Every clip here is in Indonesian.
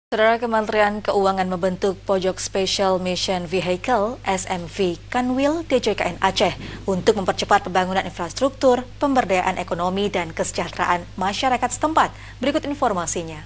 Saudara, Kementerian Keuangan membentuk Pojok Special Mission Vehicle (SMV) Kanwil DJKN Aceh untuk mempercepat pembangunan infrastruktur, pemberdayaan ekonomi, dan kesejahteraan masyarakat setempat. Berikut informasinya.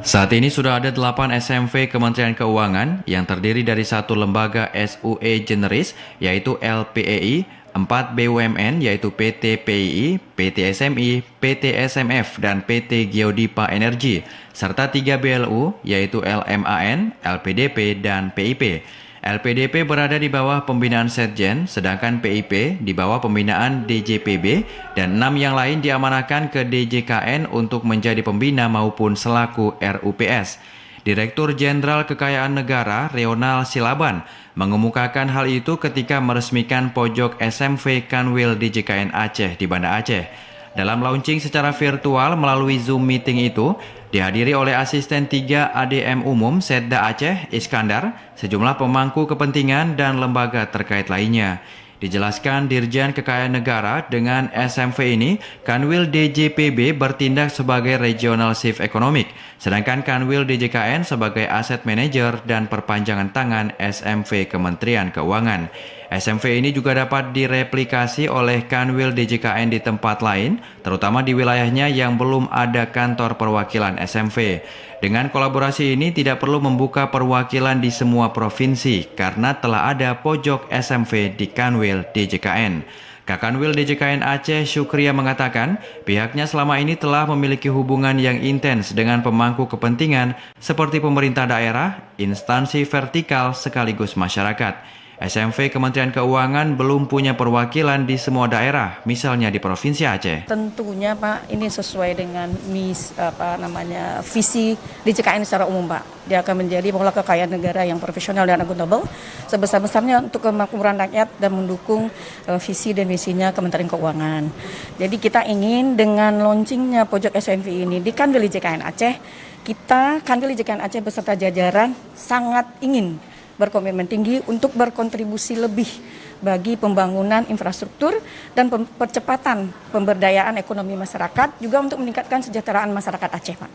Saat ini sudah ada 8 SMV Kementerian Keuangan yang terdiri dari 1 lembaga SUE generis yaitu LPEI, 4 BUMN yaitu PT PII, PT SMI, PT SMF, dan PT Geodipa Energi, serta 3 BLU yaitu LMAN, LPDP, dan PIP. LPDP berada di bawah pembinaan Setjen, sedangkan PIP di bawah pembinaan DJPB, dan 6 yang lain diamanahkan ke DJKN untuk menjadi pembina maupun selaku RUPS. Direktur Jenderal Kekayaan Negara Reonal Silaban mengemukakan hal itu ketika meresmikan pojok SMV Kanwil DJKN Aceh di Banda Aceh. Dalam launching secara virtual melalui Zoom meeting itu, dihadiri oleh Asisten 3 ADM Umum Setda Aceh, Iskandar, sejumlah pemangku kepentingan dan lembaga terkait lainnya. Dijelaskan Dirjen Kekayaan Negara dengan SMV ini, Kanwil DJPB bertindak sebagai Regional Chief Economic, sedangkan Kanwil DJKN sebagai Asset Manager dan perpanjangan tangan SMV Kementerian Keuangan. SMV ini juga dapat direplikasi oleh Kanwil DJKN di tempat lain, terutama di wilayahnya yang belum ada kantor perwakilan SMV. Dengan kolaborasi ini tidak perlu membuka perwakilan di semua provinsi karena telah ada pojok SMV di Kanwil DJKN. Kakanwil DJKN Aceh Syukria mengatakan pihaknya selama ini telah memiliki hubungan yang intens dengan pemangku kepentingan seperti pemerintah daerah, instansi vertikal sekaligus masyarakat. SMV Kementerian Keuangan belum punya perwakilan di semua daerah, misalnya di Provinsi Aceh. Tentunya Pak, ini sesuai dengan visi DJKN secara umum Pak. Dia akan menjadi pengelola kekayaan negara yang profesional dan akuntabel sebesar-besarnya untuk kemakmuran rakyat dan mendukung visi dan misinya Kementerian Keuangan. Jadi kita ingin dengan launchingnya pojok SMV ini di Kanwil DJKN Aceh, Kanwil DJKN Aceh beserta jajaran sangat ingin berkomitmen tinggi untuk berkontribusi lebih bagi pembangunan infrastruktur dan percepatan pemberdayaan ekonomi masyarakat, juga untuk meningkatkan kesejahteraan masyarakat Aceh, Pak.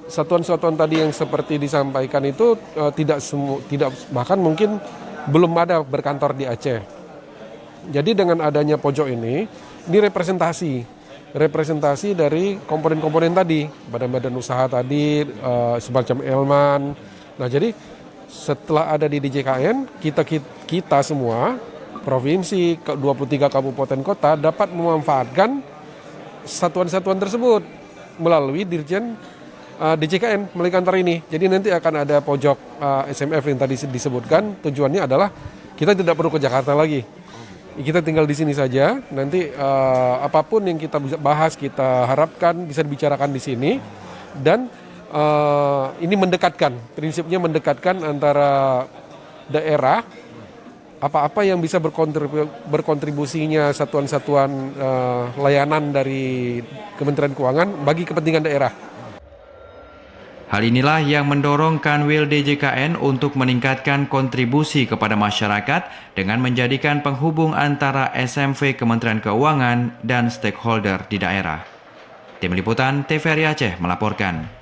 Satuan-satuan tadi yang seperti disampaikan itu tidak bahkan mungkin belum ada berkantor di Aceh. Jadi dengan adanya pojok ini representasi dari komponen-komponen tadi, badan-badan usaha tadi, semacam Elman. Nah, jadi setelah ada di DJKN, kita semua, provinsi, 23 kabupaten kota dapat memanfaatkan satuan-satuan tersebut melalui Dirjen DJKN, melalui kantor ini. Jadi nanti akan ada pojok SMF yang tadi disebutkan, tujuannya adalah kita tidak perlu ke Jakarta lagi. Kita tinggal di sini saja, nanti apapun yang kita bisa bahas, kita harapkan bisa dibicarakan di sini, dan ini prinsipnya mendekatkan antara daerah, apa-apa yang bisa berkontribusinya satuan-satuan layanan dari Kementerian Keuangan bagi kepentingan daerah. Hal inilah yang mendorong Kanwil DJKN untuk meningkatkan kontribusi kepada masyarakat dengan menjadikan penghubung antara SMV Kementerian Keuangan dan stakeholder di daerah. Tim Liputan TVRI Aceh melaporkan.